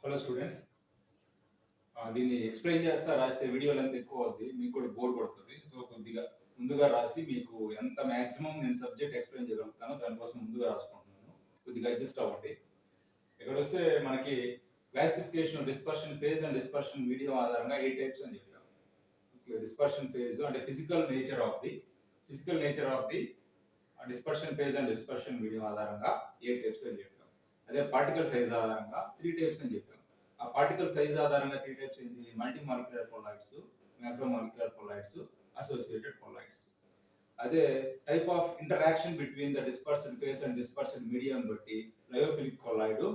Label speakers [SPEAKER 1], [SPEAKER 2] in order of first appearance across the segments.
[SPEAKER 1] Hello students, దీన్ని explain చేస్తా రాస్తే వీడియో లెంత్ ఎక్కువ అవుతుంది, మీకు కూడా బోర్ కొడుతుంది. సో కొద్దిగా ముందుగా రాసి మీకు ఎంత మాక్సిమం నేను సబ్జెక్ట్ ఎక్స్ప్లెయిన్ చేయగలుగుతానో దానికోసం ముందుగా రాసుకుంటున్నాను. కొద్దిగా అడ్జస్ట్ అవ్వండి. ఇక్కడ వస్తే మనకి classification dispersion phase and dispersion medium ఆధారంగా 8 టైప్స్ అని చెప్పాము. డిస్పర్షన్ ఫేజ్ అంటే physical nature of the dispersion phase and dispersion medium ఆధారంగా 8 టైప్స్ అని చెప్పాము. అదే పార్టికల్ సైజ్ ఆధారంగా 3 టైప్స్ అని చెప్పాము. ఆ పార్టికల్ సైజ్ ఆధారంగా 3 టైప్స్ ఏంటి? Multi molecular colloids, micro molecular colloids, associated colloids. అదే type of interaction between the dispersion phase and dispersion medium బట్టి లయోఫిలిక్ కొలాయిడ్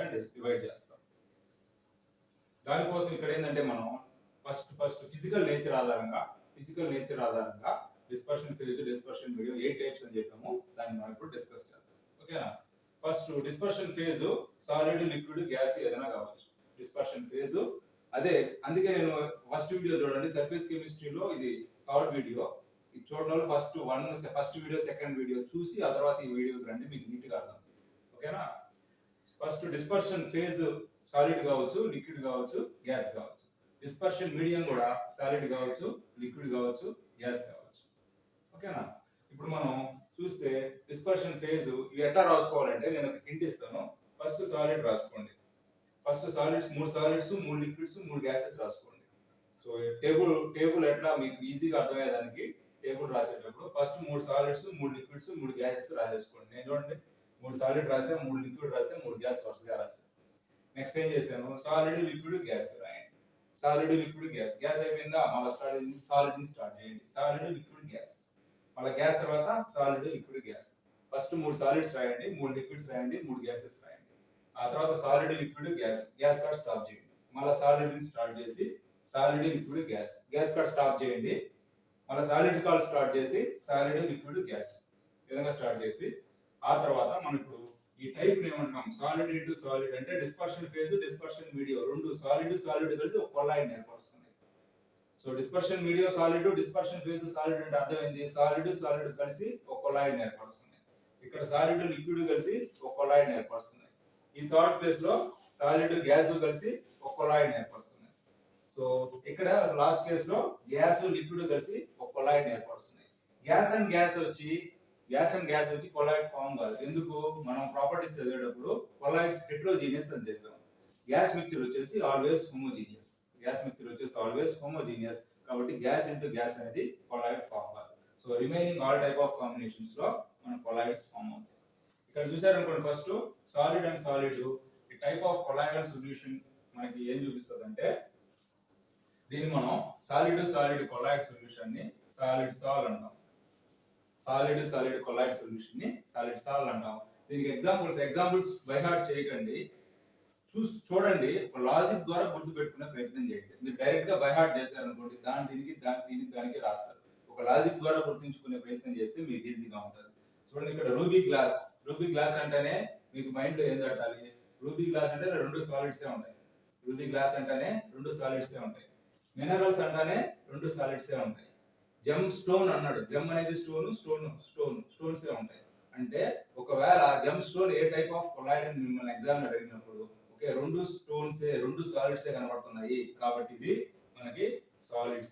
[SPEAKER 1] అని డివైడ్ చేస్తాం. దానికోసం ఇక్కడ ఏంటంటే మనం ఫస్ట్ ఫిజికల్ నేచర్ ఆధారంగా dispersion phase, dispersion medium 8 types అని చెప్పాము. దాన్ని మనం ఇప్పుడు డిస్కస్ చేద్దాం. ఓకేనా? First dispersion phase solid, liquid, gas ఏదైనా కావచ్చు. డిస్పర్షన్ ఫేజ్ అదే, అందుకే నేను ఫస్ట్ వీడియో చూడండి, సర్ఫేస్ కెమిస్ట్రీలో ఇది థర్డ్ వీడియో. ఇది చూడడం ఫస్ట్ వీడియో సెకండ్ వీడియో చూసి ఆ తర్వాత ఈ వీడియోకి రండి, మీకు నీట్గా అర్థం. ఓకేనా? ఫస్ట్ డిస్పర్షన్ ఫేజ్ సాలిడ్ కావచ్చు, లిక్విడ్ కావచ్చు, గ్యాస్ కావచ్చు. డిస్పర్షన్ మీడియం కూడా సాలిడ్ కావచ్చు, లిక్విడ్ కావచ్చు, గ్యాస్ కావచ్చు. ఓకేనా? ఇప్పుడు మనం చూస్తే డిస్పర్షన్ ఫేజ్ ఇవి ఎట్లా రాసుకోవాలంటే నేను ఒక హింట్ ఇస్తాను. ఫస్ట్ సాలిడ్ రాసుకోండి. First solids 3 solids, 3 liquids, 3 gases రాసుకోండి. సో టేబుల్ ఎట్లా మీకు ఈజీగా అర్థమయ్యేదానికి టేబుల్ రాసేటప్పుడు ఫస్ట్ 3 సాలిడ్స్, 3 లిక్విడ్స్, 3 గ్యాసెస్ రాసేసుకోండి. నేను చూడండి 3 సాలిడ్ రాసా, 3 లిక్విడ్ రాసా, 3 గ్యాస్ వరుసగా రాసా. నెక్స్ట్ ఏం చేశాను? సాలిడ్, లిక్విడ్, గ్యాస్ రాయండి. సాలిడ్, లిక్విడ్, గ్యాస్ అయిపోయిందా? మళ్ళీ సాలిడ్ స్టార్ట్ చేయండి. Solid, liquid, gas. మళ్ళీ గ్యాస్ తర్వాత solid, liquid, gas. First 3 solids రాయండి, 3 లిక్విడ్స్ రాయండి, 3 గ్యాసెస్ రాయండి. ఆ తర్వాత solid, liquid, gas card stop చేయండి. మళ్ళీ సాలిడ్ స్టార్ట్ చేసి solid, liquid, gas card stop చేయండి. మళ్ళీ సాలిడ్ కార్డ్ స్టార్ట్ చేసి సాలిడ్, లిక్విడ్, గ్యాస్ ఈ విధంగా స్టార్ట్ చేసి ఆ తర్వాత మనం ఇప్పుడు ఈ టైప్ ఏమంటాం? సాలిడ్ ఇంటూ సాలిడ్ అంటే డిస్పర్షన్ ఫేజ్, డిస్పర్షన్ మీడియం రెండు సాలిడ్ కలిసి ఒక కొలాయిడ్ ఏర్పరుస్తుంది. So dispersion medium solid, dispersion phase solid అంటే అర్థమైంది. సాలిడ్ కలిసి ఒక కొలాయిడ్ ఏర్పరుస్తుంది. ఇక్కడ సాలిడ్, లిక్విడ్ కలిసి ఒక కొలాయిడ్ ఏర్పరుస్తుంది. ఈ థర్డ్ ప్లేస్ లో సాలిడ్, గ్యాస్ కలిసి ఒక కొలాయిడ్ ఏర్పరుస్తుంది. సో ఇక్కడ లాస్ట్ కేస్ లో గ్యాస్, లిక్విడ్ కలిసి ఒక కొలాయిడ్ ఏర్పరుస్తుంది. గ్యాస్ అండ్ గ్యాస్ వచ్చి కొలాయిడ్ ఫామ్ కాదు. ఎందుకు? మనం ప్రాపర్టీస్ చదివేటప్పుడు కొలాయిడ్స్ హెట్రోజీనియస్ అని చెప్పాము. గ్యాస్ మిక్చర్ వచ్చేసి ఆల్వేస్ హోమోజీనియస్. కాబట్టి గ్యాస్ ఇంటూ గ్యాస్ అనేది కొలాయిడ్ ఫామ్ కాదు. So remaining all type of combinations లో మన కొలాయిడ్స్ ఫామ్ అవుతాయి. ఇక్కడ చూసారనుకోండి, ఫస్ట్ సాలిడ్ అండ్ సాలిడ్ ఈ టైప్ ఆఫ్ కొలాయిడల్ సొల్యూషన్ మనకి ఏం చూపిస్తుంది అంటే, దీన్ని మనం సాలిడ్ కొలాయిడ్ సొల్యూషన్ ని సాలిడ్ సాల్ అంటాం. సాలిడ్ కొలాయిడ్ సొల్యూషన్ ని సాలిడ్ సాల్ అంటాం. దీనికి ఎగ్జాంపుల్స్ బై హార్ట్ చేయకండి, చూడండి, ఒక లాజిక్ ద్వారా గుర్తు పెట్టుకునే ప్రయత్నం చేయండి. మీరు డైరెక్ట్ గా బై హార్ట్ చేశారనుకోండి, దానికి రాస్తారు. ఒక లాజిక్ ద్వారా గుర్తుంచుకునే ప్రయత్నం చేస్తే మీకు ఈజీగా ఉంటుంది. చూడండి, ఇక్కడ రూబీ గ్లాస్ అంటేనే మీకు మైండ్ లో ఏం తట్టాలి? రూబీ గ్లాస్ అంటే 2 సాలిడ్సే ఉంటాయి. మినరల్స్ అంటేనే 2 సాలిడ్సే ఉంటాయి. జెమ్ స్టోన్ అన్నాడు. జెమ్ అనేది స్టోన్సే ఉంటాయి. అంటే ఒకవేళ gem stone A type of colloid అని మిమ్మల్ని ఎగ్జామ్ అడిగినప్పుడు, ఓకే 2 సాలిడ్సే కనబడుతున్నాయి కాబట్టి ఇది మనకి సాలిడ్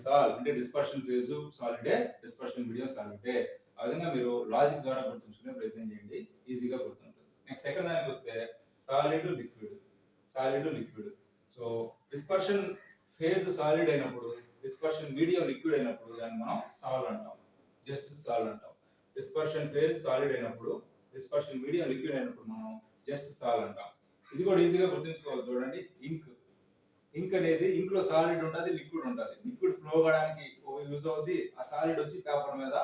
[SPEAKER 1] సాల్ అంటే డిస్పర్షన్ ఫేజ్ సాలిడే, డిస్పర్షన్ మీడియం సాలిడే. ఆ విధంగా మీరు లాజిక్ ద్వారా గుర్తుంచుకునే ప్రయత్నం చేయండి, ఈజీగా గుర్తుంటుంది. నెక్స్ట్ సెకండ్ దానికి వస్తే solid liquid. So dispersion phase solid అయినప్పుడు, డిస్పర్షన్ మీడియం లిక్విడ్ అయినప్పుడు దాన్ని మనం సాల్ అంటాం. జస్ట్ సాల్ అంటాం. డిస్పర్షన్ ఫేజ్ సాలిడ్ అయినప్పుడు, డిస్పర్షన్ మీడియం లిక్విడ్ అయినప్పుడు మనం జస్ట్ సాల్ అంటాం. ఇది కూడా ఈజీగా గుర్తుంచుకోవాలి. చూడండి, ఇంక్ అనేది ఇంక్ లో సాలిడ్ ఉంటుంది, లిక్విడ్ ఉంటుంది. లిక్విడ్ ఫ్లో కావడానికి యూజ్ అవుతుంది. ఆ సాలిడ్ వచ్చి పేపర్ మీద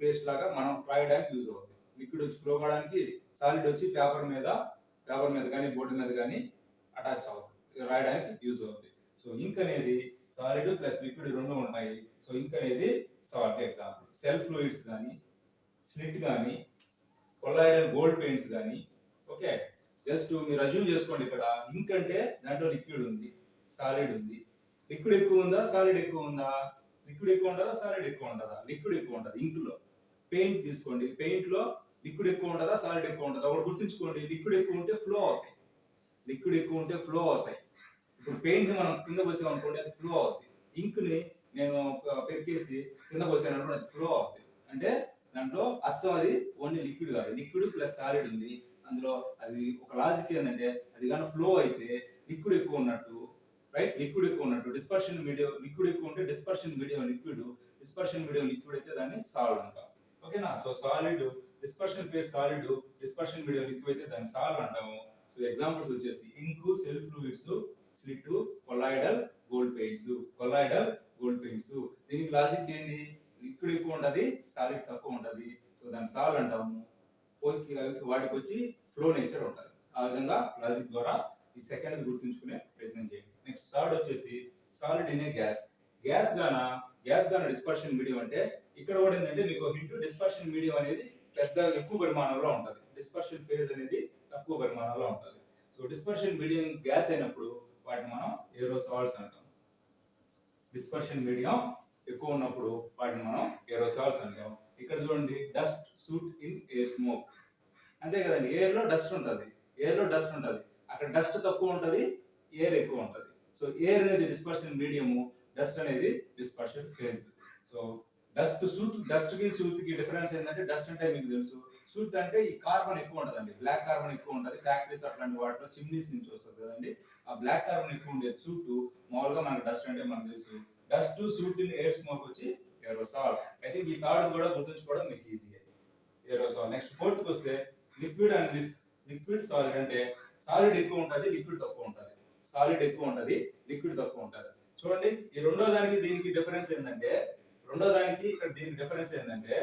[SPEAKER 1] పేస్ట్ లాగా మనం రాయడానికి యూజ్ అవుతుంది. లిక్విడ్ వచ్చి ఫ్లో కావడానికి, సాలిడ్ వచ్చి పేపర్ మీద కానీ బోర్డు మీద కానీ అటాచ్ అవుతుంది, రాయడానికి యూజ్ అవుతుంది. సో ఇంక్ అనేది సాలిడ్ ప్లస్ లిక్విడ్ రెండు ఉంటాయి. సో ఇంక్ అనేది సాల్ట్. ఎగ్జాంపుల్ సెల్ ఫ్లూయిడ్స్ కానీ, స్లిట్ కానీ, కొలాయిడల్ గోల్డ్ పెయింట్స్ కానీ. ఓకే, జస్ట్ మీరు అజ్యూమ్ చేసుకోండి, ఇక్కడ ఇంక్ అంటే దాంట్లో లిక్విడ్ ఉంది, సాలిడ్ ఉంది. లిక్విడ్ ఎక్కువ ఉందా, సాలిడ్ ఎక్కువ ఉందా? లిక్విడ్ ఎక్కువ ఉంటుందా, సాలిడ్ ఎక్కువ ఉంటుందా? లిక్విడ్ ఎక్కువ ఉంటుంది. ఇంక్ లో పెయింట్ తీసుకోండి, పెయింట్ లో లిక్విడ్ ఎక్కువ ఉంటుందా, సాలిడ్ ఎక్కువ ఉంటుందా? ఒకటి గుర్తుంచుకోండి, లిక్విడ్ ఎక్కువ ఉంటే ఫ్లో అవుతాయి, లిక్విడ్ ఎక్కువ ఉంటే ఫ్లో అవుతాయి. ఇప్పుడు పెయింట్ మనం కింద పోసాం అనుకోండి అది ఫ్లో అవుతుంది. ఇంక్ని నేను పెరికేసి కింద పోసాను అనుకోండి అది ఫ్లో అవుతుంది. అంటే దాంట్లో అచ్చం అది ఓన్లీ లిక్విడ్ కాదు, లిక్విడ్ ప్లస్ సాలిడ్ ఉంది అందులో. అది ఒక లాజిక్ ఏంటంటే అది కానీ ఫ్లో అయితే లిక్విడ్ ఎక్కువ ఉన్నట్టు, రైట్? లిక్విడ్ ఎక్కువ ఉన్నట్టు. డిస్పర్షన్ మీడియం లిక్విడ్ ఎక్కువ ఉంటే dispersion medium liquid, dispersion medium liquid అయితే దాన్ని సాల్ట్ అంటాం. ఓకేనా? So solid dispersion phase solid, dispersion medium liquid అయితే దాన్ని సాల్ట్ అంటాము. సో ఎగ్జాంపుల్స్ వచ్చేసి ఇంక్, సెల్ ఫ్లూయిడ్స్, స్లిట్, colloidal, gold paints. Colloidal, gold paints. దీనికి లాజిక్ ఏంది? లిక్విడ్ ఎక్కువ ఉంటది, సాలిడ్ తక్కువ ఉంటది. సో దాన్ని సాల్ట్ అంటాము. వాటికి వచ్చి ఫ్లో నేచర్ ఉంటది. ఆ విధంగా లాజిక్ ద్వారా ఈ సెకండ్ గుర్తుంచుకునే ప్రయత్నం చేయండి. నెక్స్ట్ థర్డ్ వచ్చేసి solid in a gas. Gas గాన డిస్పర్షన్ మీడియం అంటే ఇక్కడ కూడా ఏంటంటే మీకు హింట్, డిస్పర్షన్ మీడియం అనేది పెద్ద ఎక్కువ పరిమాణంలో ఉంటది, డిస్పర్షన్ ఫేజ్ అనేది తక్కువ పరిమాణంలో ఉంటది. సో డిస్పర్షన్ మీడియం గ్యాస్ అయినప్పుడు వాటిని మనం ఏరోసాల్స్ అంటాం. డిస్పర్షన్ మీడియం ఎక్కువ ఉన్నప్పుడు వాటిని మనం ఏరోసాల్స్ అంటాం. ఇక్కడ చూడండి, dust suit in air smoke. అంతే కదండి, ఎయిర్ లో డస్ట్ ఉంటది, అక్కడ డస్ట్ తక్కువ ఉంటది, ఎయిర్ ఎక్కువ ఉంటది. సో ఎయిర్ అనేది డిస్పర్షన్ మీడియము, డస్ట్ అనేది డిస్పర్షన్ ఫేజ్. సో డస్ట్ కి సూట్ కి డిఫరెన్స్ ఏంటంటే, డస్ట్ అంటే మీకు తెలుసు, సూట్ అంటే ఈ కార్బన్ ఎక్కువ ఉంటదండి, బ్లాక్ కార్బన్ ఎక్కువ ఉంటది. ఫ్యాక్టరీస్ అట్లాంటి వాటిలో చిమ్నీస్ నుంచి వస్తుంది కదండి, ఆ బ్లాక్ కార్బన్ ఎక్కువ ఉండేది సూట్. మామూలుగా మనకు డస్ట్ అంటే మనకు తెలుసు, dust suit in air smoke వచ్చి ఏరోసాల్. అయితే ఈ థర్డ్ కూడా గుర్తుంచుకోవడం మీకు ఈజీ, ఏరోసాల్. నెక్స్ట్ ఫోర్త్ కి వస్తే లిక్విడ్ అండ్ లిక్విడ్ సాలిడ్. అంటే సాలిడ్ ఎక్కువ ఉంటది, లిక్విడ్ తక్కువ ఉంటది. సాలిడ్ ఎక్కువ ఉంటది, లిక్విడ్ తక్కువ ఉంటది. చూడండి, ఈ రెండో దానికి దీనికి డిఫరెన్స్ ఏంటంటే, దీనికి డిఫరెన్స్ ఏంటంటే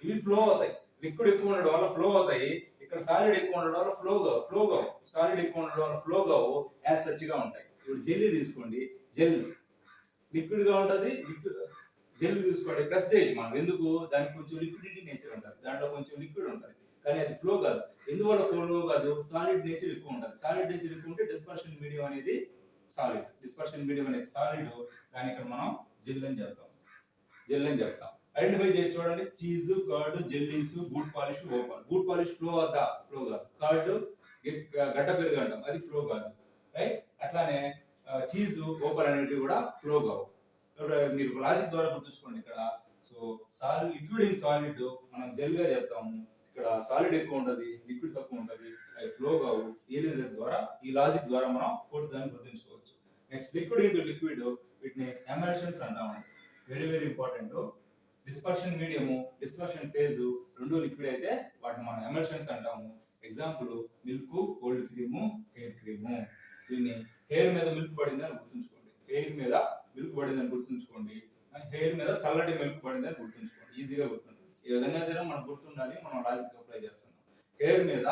[SPEAKER 1] ఇవి ఫ్లో అవుతాయి. లిక్విడ్ ఎక్కువ ఉండడం వల్ల ఫ్లో అవుతాయి, ఇక్కడ సాలిడ్ ఎక్కువ ఉండడం వల్ల ఫ్లో కావు. సాలిడ్ ఎక్కువ ఉండడం వల్ల ఫ్లో కావు, యాజ్ సచ్ గా ఉంటాయి. ఇప్పుడు జెల్లీ తీసుకోండి, జెల్ లిక్విడ్ గా ఉంటది, జెల్ తీసుకోండి, ప్రెస్ చేయొచ్చు మనం. ఎందుకు? దానికి కొంచెం లిక్విడిటీ నేచర్ ఉంటుంది, దాంట్లో కొంచెం లిక్విడ్ ఉంటుంది, కానీ అది ఫ్లో కాదు. ఎందువల్ల ఫ్లో కాదు? సాలిడ్ నేచర్ ఎక్కువ ఉంటుంది. సాలిడ్ నేచర్ ఎక్కువ ఉంటే డిస్పర్షన్ మీడియం అనేది సాలిడ్, దాని ఇక్కడ మనం జెల్ అని చెప్తాం. ఐడెంటిఫై చేసి చూడండి, cheese, curd, jellies, boot polish, Opal. Boot polish flow కాదు. కర్డ్ గడ్డ పెరుగు అంటాం, అది ఫ్లో కాదు, రైట్? అట్లానే చీజ్, ఓపల్ అనేటివి కూడా ఫ్లో కావు. మీరు లాజిక్ ద్వారా గుర్తుంచుకోండి ఇక్కడ. సో లిక్విడ్ ఇన్ సాలిడ్ మనం జెల్ గా చెప్తాము, ఇక్కడ సాలిడ్ ఎక్కువ ఉంటది, లిక్విడ్ తక్కువ ఉంటది, అవి ఫ్లో కావు. ఈ లాజిక్ ద్వారా మనం ఫోర్త్ దాన్ని గుర్తుంచుకోవచ్చు. నెక్స్ట్ లిక్విడ్ ఇంటూ లిక్విడ్, వీటిని ఎమల్షన్స్ అంటాము. Very very important. Dispersion medium, dispersion phase రెండు లిక్విడ్ అయితే వాటిని మనం ఎమల్షన్స్ అంటాము. Example milk, cold cream, hair cream. దీన్ని హెయిర్ మీద మిల్క్ పడిందని గుర్తుంచుకోండి, హెయిర్ మీద చల్లటి మిల్క్ పడిందని గుర్తుంచుకోండి, ఈజీగా గుర్తుంటుంది. ఈ విధంగా అయితే మనకు గుర్తుండాలి, మనం లాజిక్ అప్లై చేస్తున్నాం. హెయిర్ మీద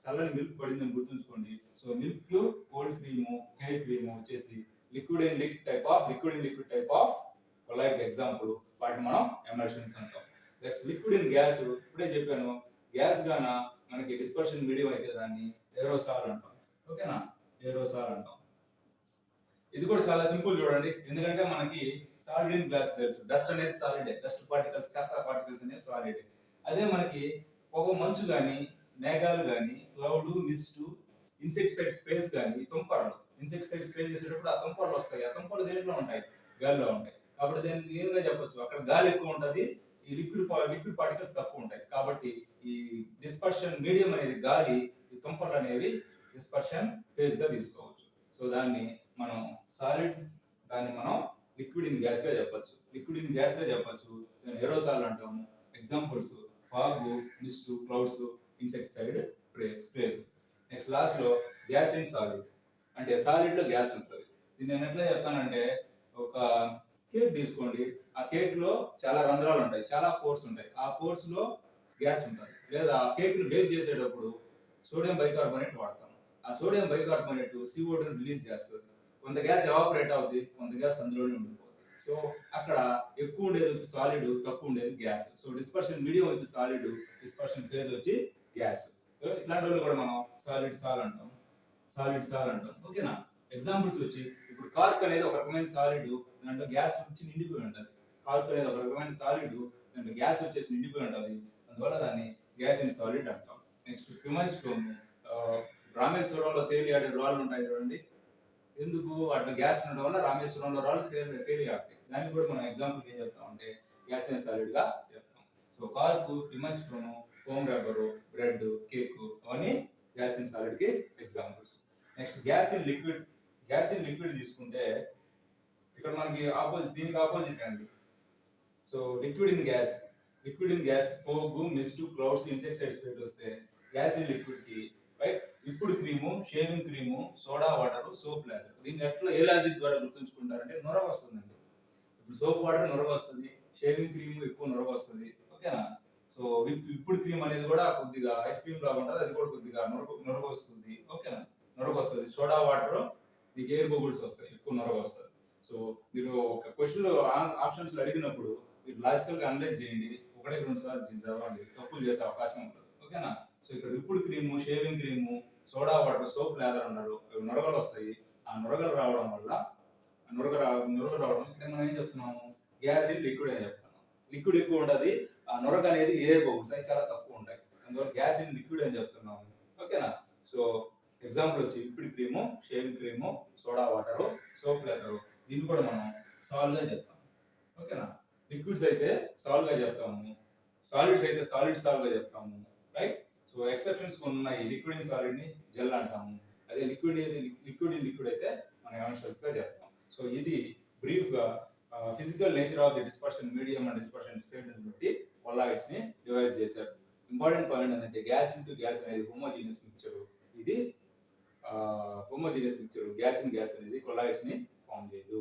[SPEAKER 1] చల్లని మిల్క్ పడిందని గుర్తుంచుకోండి. So milk, cold cream, hair cream వచ్చేసి liquid in liquid type of colloid example. వాటిని మనం ఎమల్షన్స్ అంటాం. నెక్స్ట్ లిక్విడ్ ఇన్ గ్యాస్, ఇప్పుడే చెప్పాను, గ్యాస్ గాన మనకి డిస్పర్షన్ మీడియం అయితే దాన్ని ఏరోసాల్ అంటాం. ఓకేనా? ఏరోసాల్ అంటాం. ఇది కూడా చాలా సింపుల్ చూడండి, ఎందుకంటే మనకి సాలిడ్ ఇన్ గ్లాస్ తెలుసు, డస్ట్ అనేది సాలిడే, డస్ట్ పార్టికల్స్, చెత్త పార్టికల్స్ అనేది సాలిడే. అదే మనకి పొగ, మంచు కానీ, మేఘాలు కానీ, క్లౌడ్, మిస్ట్, ఇన్సెక్టిసైడ్ స్ప్రేస్ కానీ, తుంపర్లు, ఇన్సెక్టిసైడ్ స్ప్రే చేసేటప్పుడు ఆ తుంపర్లు వస్తాయి. ఆ తుంపర్లు దేంట్లో ఉంటాయి? గాలిలో ఉంటాయి. కాబట్టి దీనికి ఏమిగా చెప్పొచ్చు, అక్కడ గాలి ఎక్కువ ఉంటది, ఈ లిక్విడ్ పార్టికల్స్ తక్కువ ఉంటాయి. కాబట్టి ఈ డిస్పర్షన్ మీడియం అనేది గాలి, ఈ తుంపర్లు అనేవి డిస్పర్షన్ ఫేజ్ గా తీసుకోవచ్చు. సో దాన్ని మనం లిక్విడ్ ఇన్ గ్యాస్ గా చెప్పొచ్చు, దాన్ని ఏరోసాల్ అంటాము. Examples fog, mist, clouds, insecticide sprays. Next last లో గ్యాస్ ఇన్ సాలిడ్, అంటే సాలిడ్ లో గ్యాస్ ఉంటుంది. దీన్ని నేను ఎట్లా చెప్తానంటే, ఒక కేక్ తీసుకోండి, ఆ కేక్ లో చాలా రంధ్రాలు ఉంటాయి, చాలా పోర్స్ ఉంటాయి, ఆ పోర్స్ లో గ్యాస్ ఉంటుంది. లేదా ఆ కేక్ ను బేక్ చేసేటప్పుడు సోడియం బైకార్బోనేట్ వాడతాం. ఆ సోడియం బైకార్బోనేట్ CO2 రిలీజ్ చేస్తుంది. కొంత గ్యాస్ ఎవాపరేట్ అవుతుంది, కొంత గ్యాస్ అందులోనే ఉండిపోతుంది. సో అక్కడ ఎక్కువ ఉండేది వచ్చి సాలిడ్, తక్కువ ఉండేది గ్యాస్. సో డిస్పర్షన్ మీడియం వచ్చి సాలిడ్, డిస్పర్షన్ ఫేజ్ వచ్చి గ్యాస్. ఇట్లాంటి వాళ్ళు కూడా మనం సాలిడ్ సాల్ అంటాం. ఓకేనా? ఎగ్జాంపుల్స్ వచ్చి, ఇప్పుడు కార్క్ అనేది ఒక రకమైన సాలిడ్, దాంట్లో గ్యాస్ వచ్చి నిండిపోయి ఉంటుంది. కార్క్ అనేది ఒక రకమైన సాలిడ్, దాంట్లో గ్యాస్ వచ్చేసి నిండిపోయి ఉంటుంది, అందువల్ల దాన్ని గ్యాస్ ఇన్ సాలిడ్ అంటాం. నెక్స్ట్ క్రిమైల్ స్టోన్, రామేశ్వరంలో తేలియాడే రాళ్ళు ఉంటాయి చూడండి, ఎందుకు వాటిలో గ్యాస్ ఉండడం వల్ల రామేశ్వరంలో రాళ్ళు తేలియాడతాయి. దానికి కూడా మనం ఎగ్జాంపుల్ ఏం చెప్తామంటే గ్యాస్ సాలిడ్ గా చెప్తాం. సో కార్కు పిమల్ stone, foam rubber, bread, cake అవన్నీ గ్యాస్ ఇన్ సాలిడ్ కి examples. Next gas in liquid. Gas in liquid తీసుకుంటే ఇక్కడ మనకి దీనికి ఆపోజిట్ అండి. So liquid in gas, liquid in gas fog, mist, clouds, insecticides పెట్టి వస్తే గ్యాస్ ఇన్ లిక్విడ్ కి right liquid cream, shaving cream, soda water, soap lather. దీన్ని ఎట్లా ఏ లాజిక్ ద్వారా గుర్తుంచుకుంటారంటే నొరగ వస్తుందండి. ఇప్పుడు సోప్ వాటర్ నొరగ వస్తుంది, షేవింగ్ క్రీమ్ ఎక్కువ నొరగ వస్తుంది, ఓకేనా. సో విప్పుడు క్రీమ్ అనేది కూడా కొద్దిగా ఐస్ క్రీమ్ లాగా ఉంటుంది, అది కూడా కొద్దిగా నొరగ వస్తుంది, ఓకేనా, నొరగ వస్తుంది. సోడా వాటర్ మీకు ఎయిర్ బబుల్స్ వస్తాయి, ఎక్కువ నొరగ వస్తుంది. సో మీరు ఒక క్వశ్చన్ లో ఆప్షన్స్ అడిగినప్పుడు మీరు లాజికల్ గా అనలైజ్ చేయండి, ఒకటే 2 సార్లు చదవండి, తప్పులు చేసే అవకాశం ఉంటుంది, ఓకేనా. సో ఇక్కడ whipped cream, shaving cream, soda water, soap lather అన్నారు, నొరగలు వస్తాయి. ఆ నొరగలు రావడం వల్ల నొరగలు రావడం ఇక్కడ మనం ఏం చెప్తున్నాము, గ్యాస్ ఇన్ లిక్విడ్ అని చెప్తున్నాం. లిక్విడ్ ఎక్కువ ఉంటుంది, ఆ నొరగ అనేది ఎయిర్ బబుల్స్ అవి చాలా తక్కువ ఉంటాయి, అందువల్ల గ్యాస్ ఇన్ లిక్విడ్ అని చెప్తున్నాము, ఓకేనా. సో ఎగ్జాంపుల్ వచ్చి liquid cream, shaving cream, soda water, soap lather. దీన్ని కూడా మనం సాల్వ్ గా చెప్తాం, ఓకేనా. లిక్విడ్స్ అయితే సాల్వ్ గా చెప్తాము, సాలిడ్స్ అయితే సాల్వ్ గా చెప్తాము, రైట్. సో ఎక్సెప్షన్స్ ఉన్నాయి, లిక్విడ్ ఇన్ సాలిడ్ ని జెల్ అంటాము, అదే లిక్విడ్ ఇన్ లిక్విడ్ అయితే మనం ఎమర్షల్స్ గా చెప్తాం. సో ఇది బ్రీఫ్ గా physical nature of the dispersion medium and dispersion state ని బట్టి కొల్లాయిడ్స్ ని డివైడ్ చేశారు. ఇంపార్టెంట్ పాయింట్ ఏంటంటే గ్యాస్ ఇంటూ గ్యాస్ అనేది హోమోజీనియస్ మిక్చర్, ఇది homogeneous mixture, gas in gas అనేది కొల్లాయిడ్స్ ని ఫామ్ చేయదు.